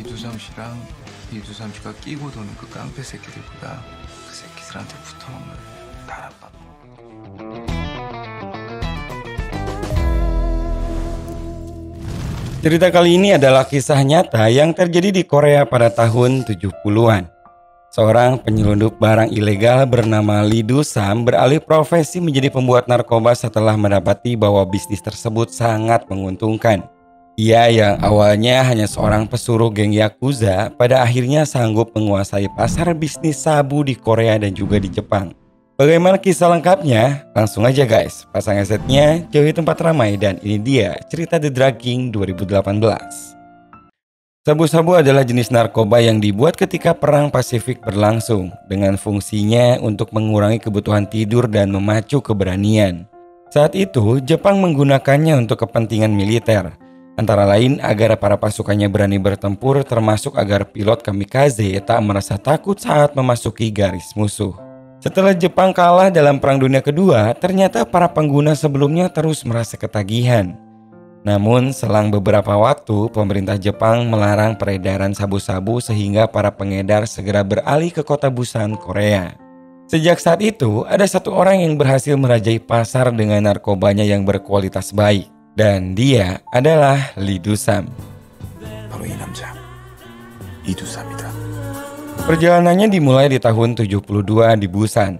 이두삼 씨랑 이두삼 씨가 끼고 도는 그 깡패 새끼들보다 그 새끼들한테 붙어먹는 다락방. Cerita kali ini adalah kisah nyata yang terjadi di Korea pada tahun 70-an. Seorang penyelundup barang ilegal bernama Lee Do-sam beralih profesi menjadi pembuat narkoba setelah mendapati bahwa bisnis tersebut sangat menguntungkan. Ia yang awalnya hanya seorang pesuruh geng Yakuza, pada akhirnya sanggup menguasai pasar bisnis sabu di Korea dan juga di Jepang. Bagaimana kisah lengkapnya? Langsung aja guys, pasang headsetnya, jauhi tempat ramai, dan ini dia cerita The Drug King 2018. Sabu-sabu adalah jenis narkoba yang dibuat ketika Perang Pasifik berlangsung, dengan fungsinya untuk mengurangi kebutuhan tidur dan memacu keberanian. Saat itu, Jepang menggunakannya untuk kepentingan militer, antara lain agar para pasukannya berani bertempur, termasuk agar pilot kamikaze tak merasa takut saat memasuki garis musuh. Setelah Jepang kalah dalam Perang Dunia Kedua, ternyata para pengguna sebelumnya terus merasa ketagihan. Namun, selang beberapa waktu, pemerintah Jepang melarang peredaran sabu-sabu sehingga para pengedar segera beralih ke kota Busan, Korea. Sejak saat itu, ada satu orang yang berhasil merajai pasar dengan narkobanya yang berkualitas baik. Dan dia adalah Lee Do-sam. 바로 이 남자 이두삼이다. Perjalanannya dimulai di tahun 72 di Busan.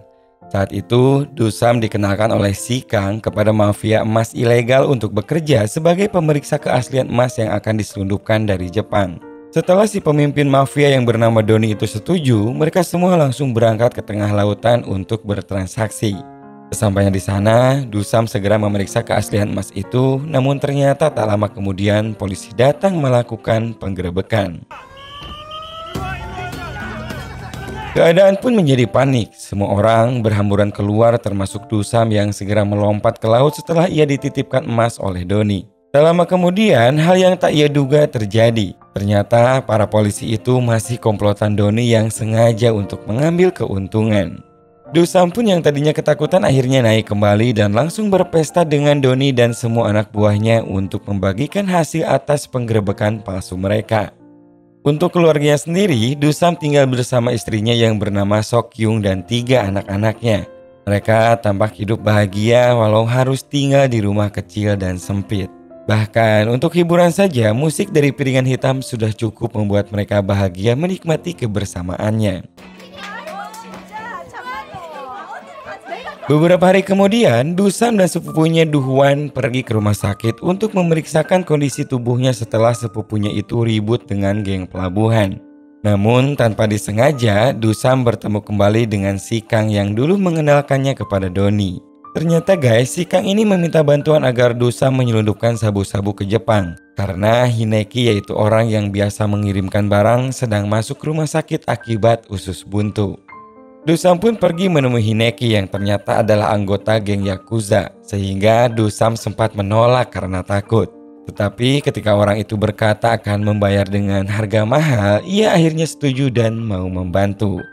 Saat itu, Do-sam dikenalkan oleh Si Kang kepada mafia emas ilegal untuk bekerja sebagai pemeriksa keaslian emas yang akan diselundupkan dari Jepang. Setelah si pemimpin mafia yang bernama Doni itu setuju, mereka semua langsung berangkat ke tengah lautan untuk bertransaksi. Sesampainya di sana, Do-sam segera memeriksa keaslian emas itu, namun ternyata tak lama kemudian polisi datang melakukan penggerebekan. Keadaan pun menjadi panik. Semua orang berhamburan keluar termasuk Do-sam yang segera melompat ke laut setelah ia dititipkan emas oleh Doni. Tak lama kemudian, hal yang tak ia duga terjadi. Ternyata para polisi itu masih komplotan Doni yang sengaja untuk mengambil keuntungan. Do-sam pun yang tadinya ketakutan akhirnya naik kembali dan langsung berpesta dengan Doni dan semua anak buahnya untuk membagikan hasil atas penggerebekan palsu mereka. Untuk keluarganya sendiri, Do-sam tinggal bersama istrinya yang bernama Sok-kyung dan 3 anak-anaknya. Mereka tampak hidup bahagia walau harus tinggal di rumah kecil dan sempit. Bahkan untuk hiburan saja, musik dari Piringan Hitam sudah cukup membuat mereka bahagia menikmati kebersamaannya. Beberapa hari kemudian, Do-sam dan sepupunya Do-hwan pergi ke rumah sakit untuk memeriksakan kondisi tubuhnya setelah sepupunya itu ribut dengan geng pelabuhan. Namun tanpa disengaja, Do-sam bertemu kembali dengan Si Kang yang dulu mengenalkannya kepada Doni. Ternyata guys, Si Kang ini meminta bantuan agar Do-sam menyelundupkan sabu-sabu ke Jepang, karena Hineki, yaitu orang yang biasa mengirimkan barang, sedang masuk rumah sakit akibat usus buntu. Do-sam pun pergi menemui Hineki yang ternyata adalah anggota geng Yakuza, sehingga Do-sam sempat menolak karena takut. Tetapi ketika orang itu berkata akan membayar dengan harga mahal, ia akhirnya setuju dan mau membantu.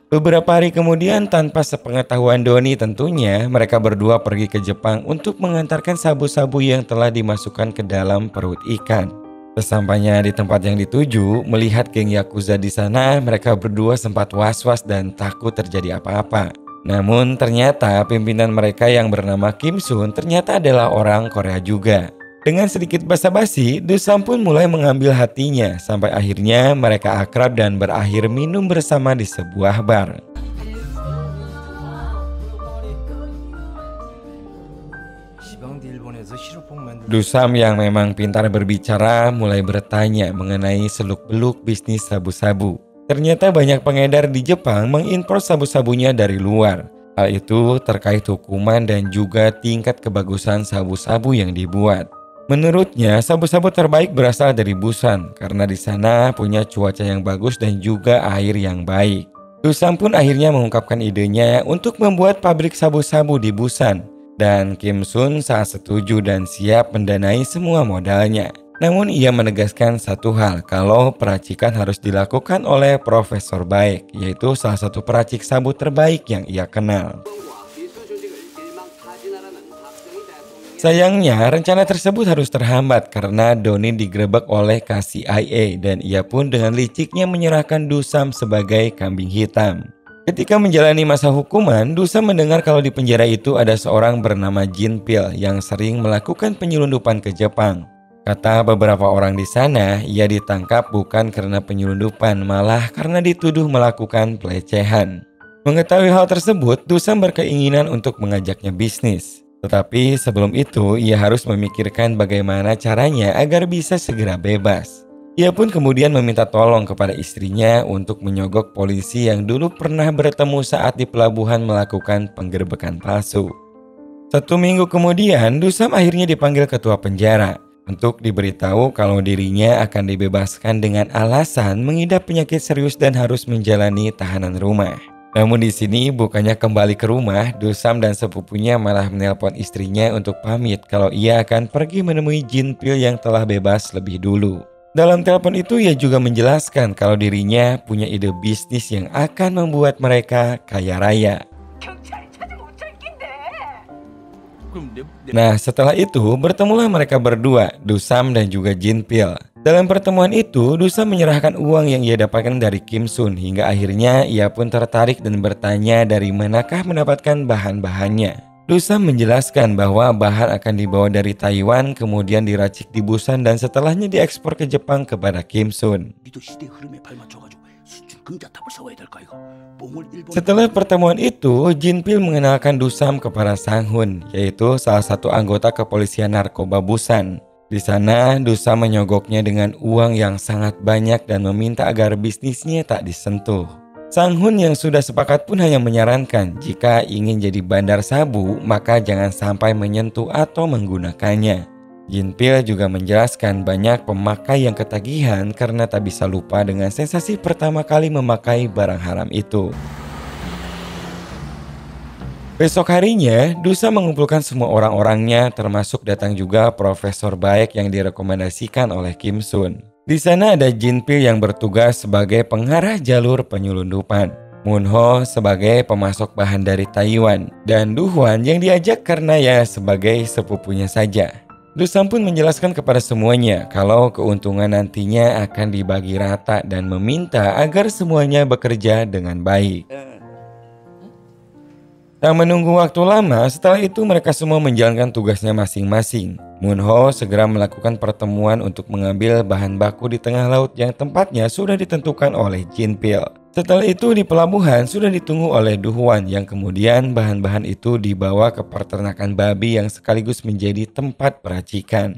Beberapa hari kemudian, tanpa sepengetahuan Doni tentunya, mereka berdua pergi ke Jepang untuk mengantarkan sabu-sabu yang telah dimasukkan ke dalam perut ikan. Sesampainya di tempat yang dituju, melihat geng Yakuza di sana, mereka berdua sempat was-was dan takut terjadi apa-apa. Namun ternyata pimpinan mereka yang bernama Kim Sun ternyata adalah orang Korea juga. Dengan sedikit basa-basi, Do-sam pun mulai mengambil hatinya, sampai akhirnya mereka akrab dan berakhir minum bersama di sebuah bar. Do-sam yang memang pintar berbicara mulai bertanya mengenai seluk-beluk bisnis sabu-sabu. Ternyata banyak pengedar di Jepang mengimpor sabu-sabunya dari luar. Hal itu terkait hukuman dan juga tingkat kebagusan sabu-sabu yang dibuat. Menurutnya, sabu-sabu terbaik berasal dari Busan karena di sana punya cuaca yang bagus dan juga air yang baik. Do-sam pun akhirnya mengungkapkan idenya untuk membuat pabrik sabu-sabu di Busan. Dan Kim Sun saat setuju dan siap mendanai semua modalnya. Namun ia menegaskan satu hal, kalau peracikan harus dilakukan oleh profesor baik, yaitu salah satu peracik sabu terbaik yang ia kenal. Sayangnya, rencana tersebut harus terhambat karena Doni digerebek oleh KCIA dan ia pun dengan liciknya menyerahkan Dusam sebagai kambing hitam. Ketika menjalani masa hukuman, Dusam mendengar kalau di penjara itu ada seorang bernama Jin Pil yang sering melakukan penyelundupan ke Jepang. Kata beberapa orang di sana, ia ditangkap bukan karena penyelundupan, malah karena dituduh melakukan pelecehan. Mengetahui hal tersebut, Dusam berkeinginan untuk mengajaknya bisnis. Tetapi sebelum itu, ia harus memikirkan bagaimana caranya agar bisa segera bebas. Ia pun kemudian meminta tolong kepada istrinya untuk menyogok polisi yang dulu pernah bertemu saat di pelabuhan melakukan penggerbekan palsu. 1 minggu kemudian, Dusam akhirnya dipanggil ketua penjara untuk diberitahu kalau dirinya akan dibebaskan dengan alasan mengidap penyakit serius dan harus menjalani tahanan rumah. Namun di sini bukannya kembali ke rumah, Dusam dan sepupunya malah menelpon istrinya untuk pamit kalau ia akan pergi menemui Jin Pil yang telah bebas lebih dulu. Dalam telepon itu ia juga menjelaskan kalau dirinya punya ide bisnis yang akan membuat mereka kaya raya. Nah, setelah itu bertemulah mereka berdua, Dusam dan juga Jin Pil. Dalam pertemuan itu, Dusam menyerahkan uang yang ia dapatkan dari Kim Sun hingga akhirnya ia pun tertarik dan bertanya dari manakah mendapatkan bahan-bahannya. Dusam menjelaskan bahwa bahan akan dibawa dari Taiwan, kemudian diracik di Busan dan setelahnya diekspor ke Jepang kepada Kim Sun. Setelah pertemuan itu, Jin Pil mengenalkan Dusam kepada Sang Hun, yaitu salah satu anggota kepolisian narkoba Busan. Di sana, Dusam menyogoknya dengan uang yang sangat banyak dan meminta agar bisnisnya tak disentuh. Sang Hun yang sudah sepakat pun hanya menyarankan jika ingin jadi bandar sabu, maka jangan sampai menyentuh atau menggunakannya. Jin Pil juga menjelaskan banyak pemakai yang ketagihan karena tak bisa lupa dengan sensasi pertama kali memakai barang haram itu. Besok harinya, Dusam mengumpulkan semua orang-orangnya, termasuk datang juga Profesor Baek yang direkomendasikan oleh Kim Sun. Di sana ada Jin Pil yang bertugas sebagai pengarah jalur penyelundupan, Moon Ho sebagai pemasok bahan dari Taiwan, dan Du Hwan yang diajak karena ya sebagai sepupunya saja. Dusam pun menjelaskan kepada semuanya kalau keuntungan nantinya akan dibagi rata dan meminta agar semuanya bekerja dengan baik. Tak menunggu waktu lama, setelah itu mereka semua menjalankan tugasnya masing-masing. Moon Ho segera melakukan pertemuan untuk mengambil bahan baku di tengah laut yang tempatnya sudah ditentukan oleh Jin Pil. Setelah itu di pelabuhan sudah ditunggu oleh Du Hwan yang kemudian bahan-bahan itu dibawa ke peternakan babi yang sekaligus menjadi tempat peracikan.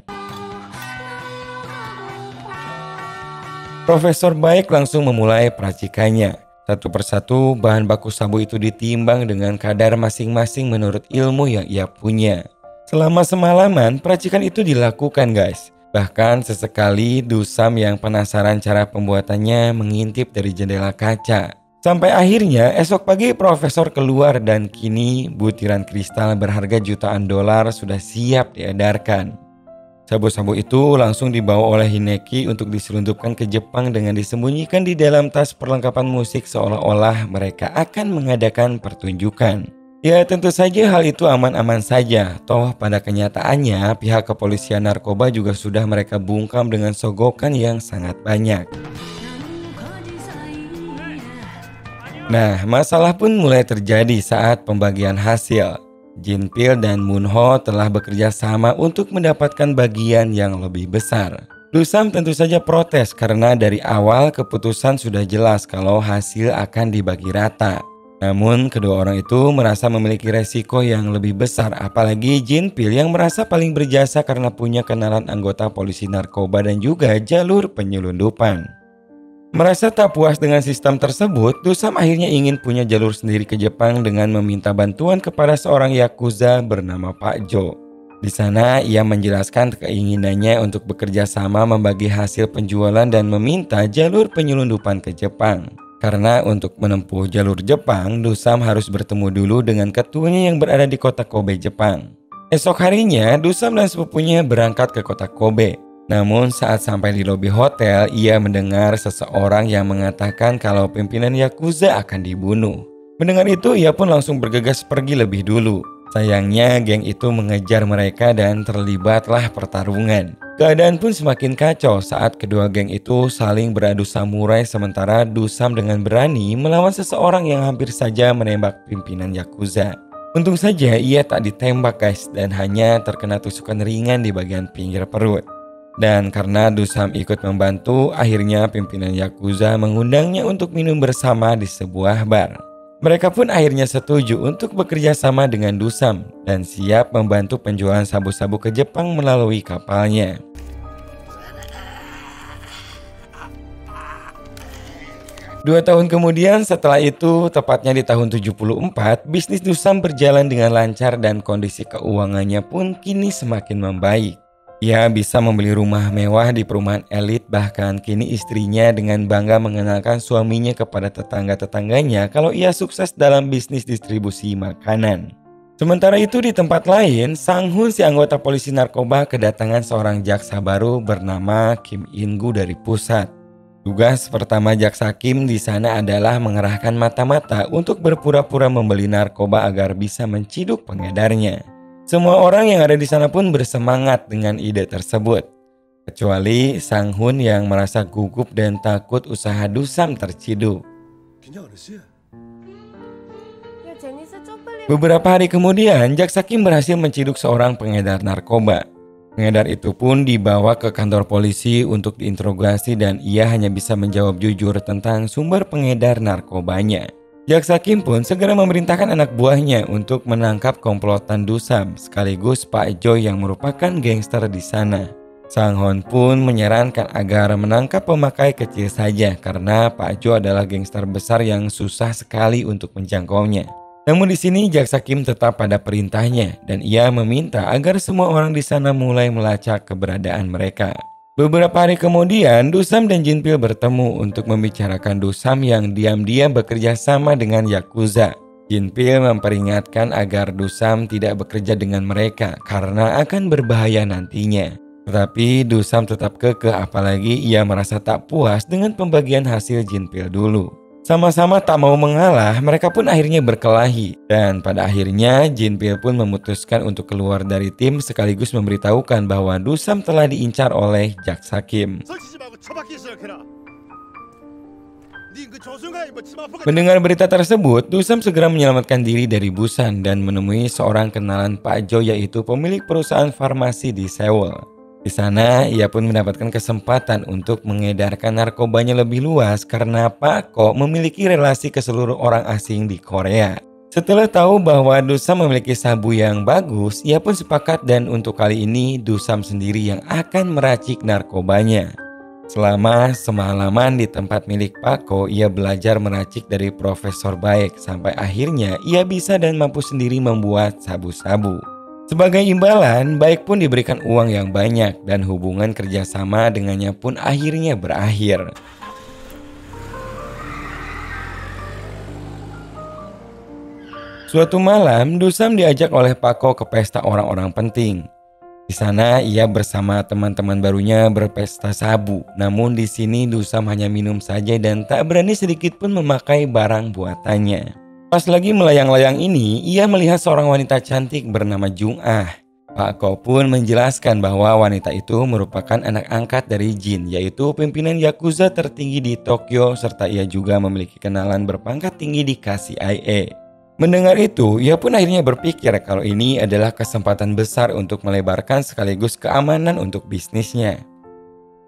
Profesor Baek langsung memulai peracikannya. Satu persatu bahan baku sabu itu ditimbang dengan kadar masing-masing menurut ilmu yang ia punya. Selama semalaman peracikan itu dilakukan guys. Bahkan sesekali Dusam yang penasaran cara pembuatannya mengintip dari jendela kaca. Sampai akhirnya esok pagi profesor keluar dan kini butiran kristal berharga jutaan dolar sudah siap diedarkan. Sabu-sabu itu langsung dibawa oleh Hideki untuk diselundupkan ke Jepang dengan disembunyikan di dalam tas perlengkapan musik seolah-olah mereka akan mengadakan pertunjukan. Ya tentu saja hal itu aman-aman saja, toh pada kenyataannya pihak kepolisian narkoba juga sudah mereka bungkam dengan sogokan yang sangat banyak. Nah, masalah pun mulai terjadi saat pembagian hasil. Jin Pil dan Moon Ho telah bekerja sama untuk mendapatkan bagian yang lebih besar. Dusam tentu saja protes karena dari awal keputusan sudah jelas kalau hasil akan dibagi rata. Namun kedua orang itu merasa memiliki resiko yang lebih besar, apalagi Jin Pil yang merasa paling berjasa karena punya kenalan anggota polisi narkoba dan juga jalur penyelundupan. Merasa tak puas dengan sistem tersebut, Dusam akhirnya ingin punya jalur sendiri ke Jepang dengan meminta bantuan kepada seorang yakuza bernama Pak Jo. Di sana ia menjelaskan keinginannya untuk bekerja sama membagi hasil penjualan dan meminta jalur penyelundupan ke Jepang. Karena untuk menempuh jalur Jepang, Dusam harus bertemu dulu dengan ketuanya yang berada di kota Kobe, Jepang. Esok harinya, Dusam dan sepupunya berangkat ke kota Kobe. Namun saat sampai di lobi hotel, ia mendengar seseorang yang mengatakan kalau pimpinan Yakuza akan dibunuh. Mendengar itu, ia pun langsung bergegas pergi lebih dulu. Sayangnya geng itu mengejar mereka dan terlibatlah pertarungan. Keadaan pun semakin kacau saat kedua geng itu saling beradu samurai sementara Dusam dengan berani melawan seseorang yang hampir saja menembak pimpinan Yakuza. Untung saja ia tak ditembak guys dan hanya terkena tusukan ringan di bagian pinggir perut. Dan karena Dusam ikut membantu, akhirnya pimpinan Yakuza mengundangnya untuk minum bersama di sebuah bar. Mereka pun akhirnya setuju untuk bekerja sama dengan Dusam dan siap membantu penjualan sabu-sabu ke Jepang melalui kapalnya. Dua tahun kemudian setelah itu, tepatnya di tahun 74, bisnis Dusam berjalan dengan lancar dan kondisi keuangannya pun kini semakin membaik. Ia bisa membeli rumah mewah di perumahan elit, bahkan kini istrinya dengan bangga mengenalkan suaminya kepada tetangga-tetangganya kalau ia sukses dalam bisnis distribusi makanan. Sementara itu di tempat lain, Sang Hun si anggota polisi narkoba kedatangan seorang jaksa baru bernama Kim In-gu dari pusat. Tugas pertama jaksa Kim di sana adalah mengerahkan mata-mata untuk berpura-pura membeli narkoba agar bisa menciduk pengedarnya. Semua orang yang ada di sana pun bersemangat dengan ide tersebut. Kecuali Sang Hun yang merasa gugup dan takut usaha Dusam terciduk. Beberapa hari kemudian, jaksa Kim berhasil menciduk seorang pengedar narkoba. Pengedar itu pun dibawa ke kantor polisi untuk diinterogasi dan ia hanya bisa menjawab jujur tentang sumber pengedar narkobanya. Jaksa Kim pun segera memerintahkan anak buahnya untuk menangkap komplotan Dusam sekaligus Pak Jo yang merupakan gangster di sana. Sang Hon pun menyarankan agar menangkap pemakai kecil saja karena Pak Jo adalah gangster besar yang susah sekali untuk menjangkaunya. Namun di sini jaksa Kim tetap pada perintahnya dan ia meminta agar semua orang di sana mulai melacak keberadaan mereka. Beberapa hari kemudian, Dusam dan Jinpil bertemu untuk membicarakan Dusam yang diam-diam bekerja sama dengan Yakuza. Jinpil memperingatkan agar Dusam tidak bekerja dengan mereka karena akan berbahaya nantinya. Tetapi Dusam tetap kekeh apalagi ia merasa tak puas dengan pembagian hasil Jinpil dulu. Sama-sama tak mau mengalah, mereka pun akhirnya berkelahi. Dan pada akhirnya Jinpil pun memutuskan untuk keluar dari tim sekaligus memberitahukan bahwa Dusam telah diincar oleh jaksa Kim. Mendengar berita tersebut, Dusam segera menyelamatkan diri dari Busan dan menemui seorang kenalan Pak Jo yaitu pemilik perusahaan farmasi di Seoul. Di sana, ia pun mendapatkan kesempatan untuk mengedarkan narkobanya lebih luas karena Pak Ko memiliki relasi ke seluruh orang asing di Korea. Setelah tahu bahwa Dusam memiliki sabu yang bagus, ia pun sepakat dan untuk kali ini Dusam sendiri yang akan meracik narkobanya. Selama semalaman di tempat milik Pak Ko, ia belajar meracik dari profesor baik sampai akhirnya ia bisa dan mampu sendiri membuat sabu-sabu. Sebagai imbalan, Baik pun diberikan uang yang banyak dan hubungan kerjasama dengannya pun akhirnya berakhir. Suatu malam, Dusam diajak oleh Pak Ko ke pesta orang-orang penting. Di sana ia bersama teman-teman barunya berpesta sabu. Namun di sini Dusam hanya minum saja dan tak berani sedikit pun memakai barang buatannya. Pas lagi melayang-layang ini, ia melihat seorang wanita cantik bernama Jung Ah. Pak Ko pun menjelaskan bahwa wanita itu merupakan anak angkat dari Jin, yaitu pimpinan Yakuza tertinggi di Tokyo, serta ia juga memiliki kenalan berpangkat tinggi di KCIA. Mendengar itu, ia pun akhirnya berpikir kalau ini adalah kesempatan besar untuk melebarkan sekaligus keamanan untuk bisnisnya.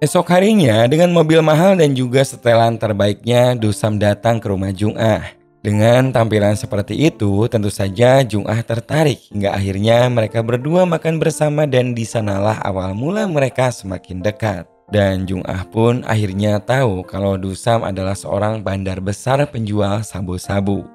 Esok harinya, dengan mobil mahal dan juga setelan terbaiknya, Dusam datang ke rumah Jung Ah. Dengan tampilan seperti itu, tentu saja Jung Ah tertarik hingga akhirnya mereka berdua makan bersama dan di sanalah awal mula mereka semakin dekat. Dan Jung Ah pun akhirnya tahu kalau Dusam adalah seorang bandar besar penjual sabu-sabu.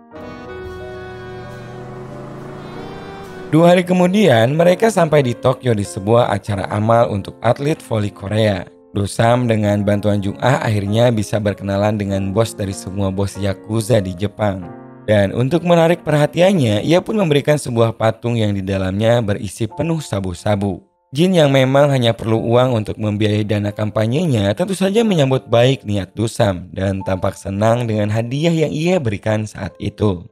2 hari kemudian mereka sampai di Tokyo di sebuah acara amal untuk atlet voli Korea. Dusam dengan bantuan Jung Ah akhirnya bisa berkenalan dengan bos dari semua bos Yakuza di Jepang. Dan untuk menarik perhatiannya, ia pun memberikan sebuah patung yang di dalamnya berisi penuh sabu-sabu. Jin yang memang hanya perlu uang untuk membiayai dana kampanyenya tentu saja menyambut baik niat Dusam dan tampak senang dengan hadiah yang ia berikan saat itu.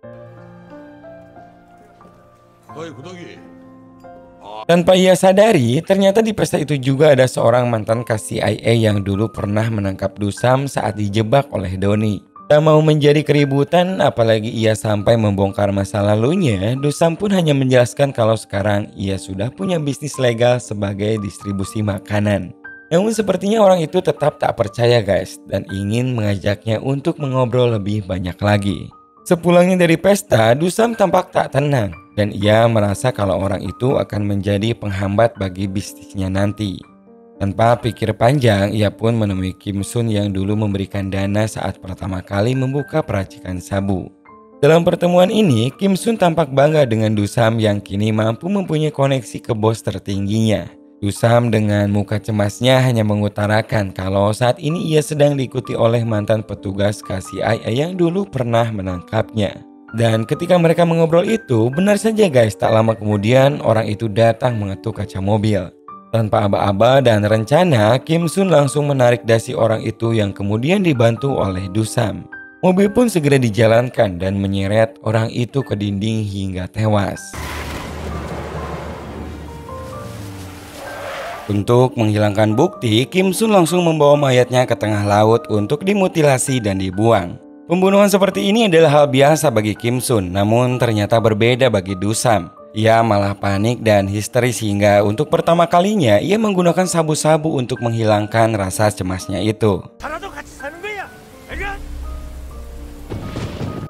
Tanpa ia sadari, ternyata di pesta itu juga ada seorang mantan CIA yang dulu pernah menangkap Dusam saat dijebak oleh Doni. Tak mau menjadi keributan, apalagi ia sampai membongkar masa lalunya, Dusam pun hanya menjelaskan kalau sekarang ia sudah punya bisnis legal sebagai distribusi makanan. Namun sepertinya orang itu tetap tak percaya guys, dan ingin mengajaknya untuk mengobrol lebih banyak lagi. Sepulangnya dari pesta, Dusam tampak tak tenang, dan ia merasa kalau orang itu akan menjadi penghambat bagi bisnisnya nanti. Tanpa pikir panjang, ia pun menemui Kim Sun yang dulu memberikan dana saat pertama kali membuka peracikan sabu. Dalam pertemuan ini, Kim Sun tampak bangga dengan Dusam yang kini mampu mempunyai koneksi ke bos tertingginya. Dusam dengan muka cemasnya hanya mengutarakan kalau saat ini ia sedang diikuti oleh mantan petugas CIA yang dulu pernah menangkapnya. Dan ketika mereka mengobrol itu, benar saja guys, tak lama kemudian orang itu datang mengetuk kaca mobil. Tanpa aba-aba dan rencana, Kim Sun langsung menarik dasi orang itu yang kemudian dibantu oleh Dusam. Mobil pun segera dijalankan dan menyeret orang itu ke dinding hingga tewas. Untuk menghilangkan bukti, Kim Sun langsung membawa mayatnya ke tengah laut untuk dimutilasi dan dibuang. Pembunuhan seperti ini adalah hal biasa bagi Kim Sun, namun ternyata berbeda bagi Dusam. Ia malah panik dan histeris hingga untuk pertama kalinya ia menggunakan sabu-sabu untuk menghilangkan rasa cemasnya itu.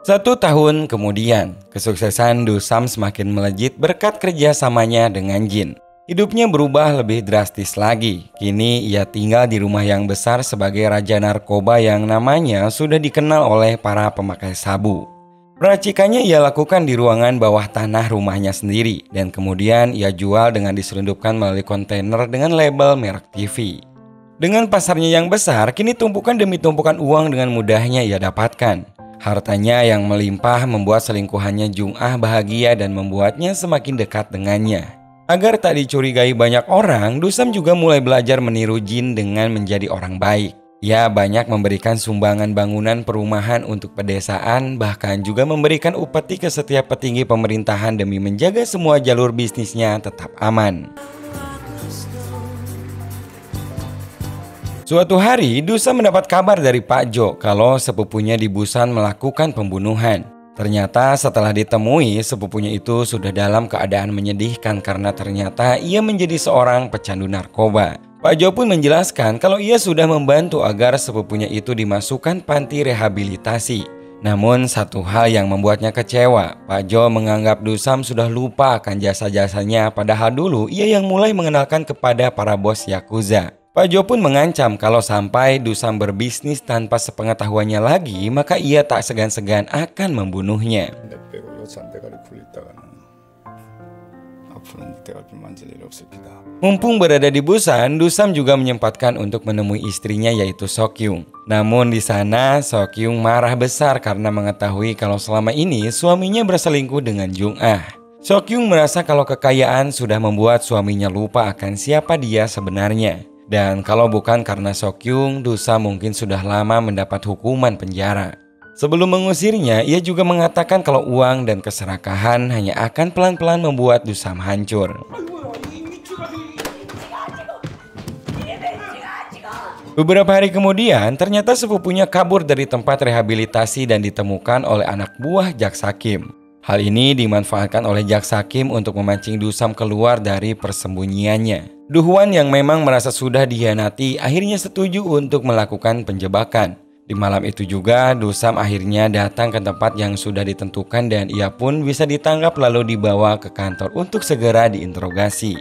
1 tahun kemudian, kesuksesan Dusam semakin melejit berkat kerjasamanya dengan Jin. Hidupnya berubah lebih drastis lagi. Kini ia tinggal di rumah yang besar sebagai raja narkoba yang namanya sudah dikenal oleh para pemakai sabu. Peracikannya ia lakukan di ruangan bawah tanah rumahnya sendiri dan kemudian ia jual dengan diselundupkan melalui kontainer dengan label merek TV. Dengan pasarnya yang besar, kini tumpukan demi tumpukan uang dengan mudahnya ia dapatkan. Hartanya yang melimpah membuat selingkuhannya Jung-ah bahagia dan membuatnya semakin dekat dengannya. Agar tak dicurigai banyak orang, Dusam juga mulai belajar meniru Jin dengan menjadi orang baik. Ia banyak memberikan sumbangan bangunan perumahan untuk pedesaan, bahkan juga memberikan upeti ke setiap petinggi pemerintahan demi menjaga semua jalur bisnisnya tetap aman. Suatu hari, Dusam mendapat kabar dari Pak Jo kalau sepupunya di Busan melakukan pembunuhan. Ternyata setelah ditemui, sepupunya itu sudah dalam keadaan menyedihkan karena ternyata ia menjadi seorang pecandu narkoba. Pak Jo pun menjelaskan kalau ia sudah membantu agar sepupunya itu dimasukkan panti rehabilitasi. Namun satu hal yang membuatnya kecewa, Pak Jo menganggap Dusam sudah lupa akan jasa-jasanya padahal dulu ia yang mulai mengenalkan kepada para bos Yakuza. Pak Jo pun mengancam kalau sampai Dusam berbisnis tanpa sepengetahuannya lagi, maka ia tak segan-segan akan membunuhnya. Mumpung berada di Busan, Dusam juga menyempatkan untuk menemui istrinya yaitu Sokyung. Namun di sana, Sokyung marah besar karena mengetahui kalau selama ini suaminya berselingkuh dengan Jung-ah. Sokyung merasa kalau kekayaan sudah membuat suaminya lupa akan siapa dia sebenarnya. Dan kalau bukan karena Sokyung, Dusam mungkin sudah lama mendapat hukuman penjara. Sebelum mengusirnya, ia juga mengatakan kalau uang dan keserakahan hanya akan pelan-pelan membuat Dusam hancur. Beberapa hari kemudian, ternyata sepupunya kabur dari tempat rehabilitasi dan ditemukan oleh anak buah Jaksa Kim. Hal ini dimanfaatkan oleh Jaksa Kim untuk memancing Dusam keluar dari persembunyiannya. Duhwan yang memang merasa sudah dikhianati akhirnya setuju untuk melakukan penjebakan. Di malam itu juga Dusam akhirnya datang ke tempat yang sudah ditentukan dan ia pun bisa ditangkap lalu dibawa ke kantor untuk segera diinterogasi.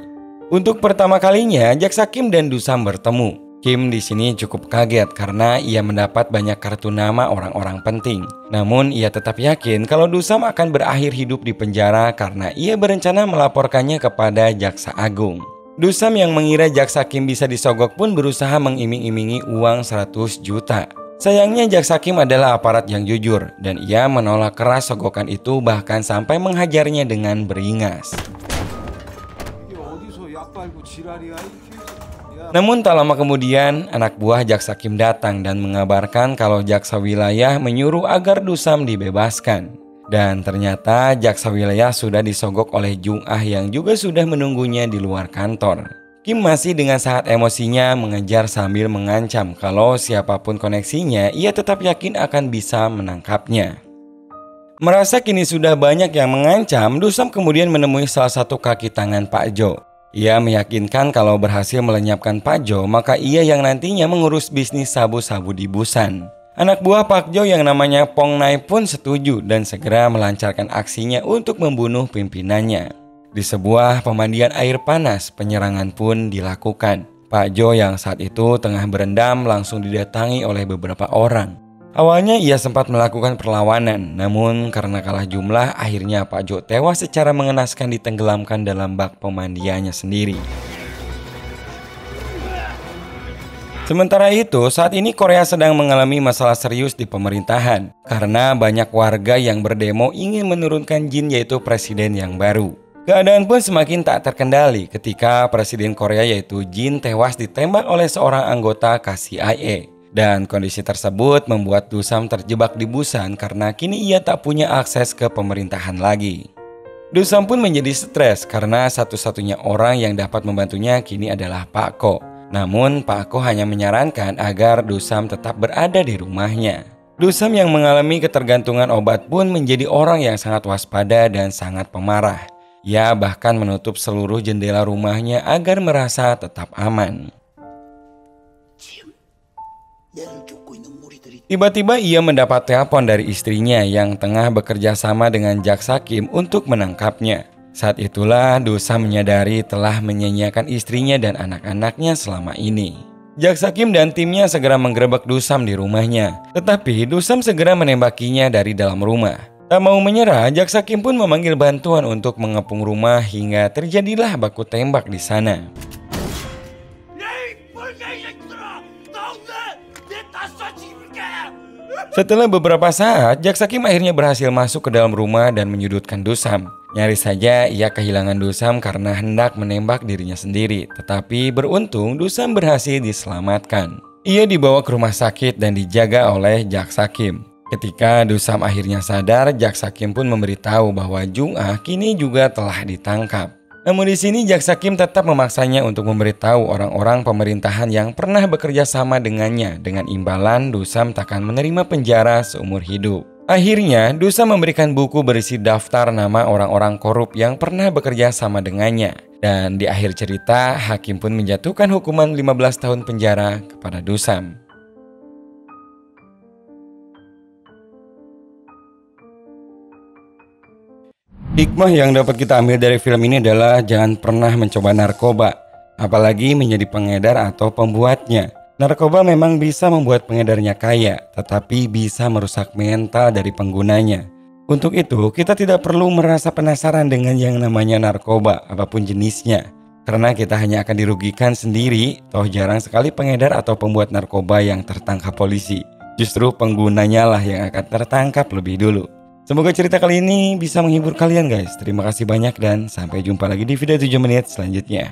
Untuk pertama kalinya Jaksa Kim dan Dusam bertemu. Kim di sini cukup kaget karena ia mendapat banyak kartu nama orang-orang penting. Namun ia tetap yakin kalau Dusam akan berakhir hidup di penjara karena ia berencana melaporkannya kepada Jaksa Agung. Dusam yang mengira Jaksa Kim bisa disogok pun berusaha mengiming-imingi uang 100 juta. Sayangnya Jaksa Kim adalah aparat yang jujur dan ia menolak keras sogokan itu bahkan sampai menghajarnya dengan beringas. Namun tak lama kemudian, anak buah Jaksa Kim datang dan mengabarkan kalau Jaksa Wilayah menyuruh agar Dusam dibebaskan. Dan ternyata jaksa wilayah sudah disogok oleh Jung Ah yang juga sudah menunggunya di luar kantor. Kim masih dengan sangat emosinya mengejar sambil mengancam kalau siapapun koneksinya, ia tetap yakin akan bisa menangkapnya. Merasa kini sudah banyak yang mengancam, Do Sam kemudian menemui salah satu kaki tangan Pak Jo. Ia meyakinkan kalau berhasil melenyapkan Pak Jo, maka ia yang nantinya mengurus bisnis sabu-sabu di Busan. Anak buah Pak Jo yang namanya Pong Nai pun setuju dan segera melancarkan aksinya untuk membunuh pimpinannya. Di sebuah pemandian air panas, penyerangan pun dilakukan. Pak Jo yang saat itu tengah berendam langsung didatangi oleh beberapa orang. Awalnya ia sempat melakukan perlawanan, namun karena kalah jumlah, akhirnya Pak Jo tewas secara mengenaskan ditenggelamkan dalam bak pemandiannya sendiri. Sementara itu, saat ini Korea sedang mengalami masalah serius di pemerintahan karena banyak warga yang berdemo ingin menurunkan Jin, yaitu presiden yang baru. Keadaan pun semakin tak terkendali ketika presiden Korea yaitu Jin tewas ditembak oleh seorang anggota KCIA. Dan kondisi tersebut membuat Do Sam terjebak di Busan karena kini ia tak punya akses ke pemerintahan lagi. Do Sam pun menjadi stres karena satu-satunya orang yang dapat membantunya kini adalah Pak Ko. Namun Pak Ko hanya menyarankan agar Do Sam tetap berada di rumahnya. Do Sam yang mengalami ketergantungan obat pun menjadi orang yang sangat waspada dan sangat pemarah. Ia bahkan menutup seluruh jendela rumahnya agar merasa tetap aman. Tiba-tiba ia mendapat telepon dari istrinya yang tengah bekerja sama dengan jaksa Kim untuk menangkapnya. Saat itulah Do Sam menyadari telah menyanyiakan istrinya dan anak-anaknya selama ini. Jaksa Kim dan timnya segera menggerebek Do Sam di rumahnya. Tetapi Do Sam segera menembakinya dari dalam rumah. Tak mau menyerah, jaksa Kim pun memanggil bantuan untuk mengepung rumah hingga terjadilah baku tembak di sana. Setelah beberapa saat, jaksa Kim akhirnya berhasil masuk ke dalam rumah dan menyudutkan Do Sam. Nyaris saja ia kehilangan Do Sam karena hendak menembak dirinya sendiri. Tetapi beruntung Do Sam berhasil diselamatkan. Ia dibawa ke rumah sakit dan dijaga oleh jaksa Kim. Ketika Do Sam akhirnya sadar, jaksa Kim pun memberitahu bahwa Jung Ah kini juga telah ditangkap. Namun di sini jaksa Kim tetap memaksanya untuk memberitahu orang-orang pemerintahan yang pernah bekerja sama dengannya dengan imbalan Do Sam takkan menerima penjara seumur hidup. Akhirnya, Do Sam memberikan buku berisi daftar nama orang-orang korup yang pernah bekerja sama dengannya. Dan di akhir cerita, hakim pun menjatuhkan hukuman 15 tahun penjara kepada Do Sam. Hikmah yang dapat kita ambil dari film ini adalah jangan pernah mencoba narkoba, apalagi menjadi pengedar atau pembuatnya. Narkoba memang bisa membuat pengedarnya kaya, tetapi bisa merusak mental dari penggunanya. Untuk itu, kita tidak perlu merasa penasaran dengan yang namanya narkoba, apapun jenisnya. Karena kita hanya akan dirugikan sendiri, toh jarang sekali pengedar atau pembuat narkoba yang tertangkap polisi. Justru penggunanya lah yang akan tertangkap lebih dulu. Semoga cerita kali ini bisa menghibur kalian guys. Terima kasih banyak dan sampai jumpa lagi di video 7 menit selanjutnya.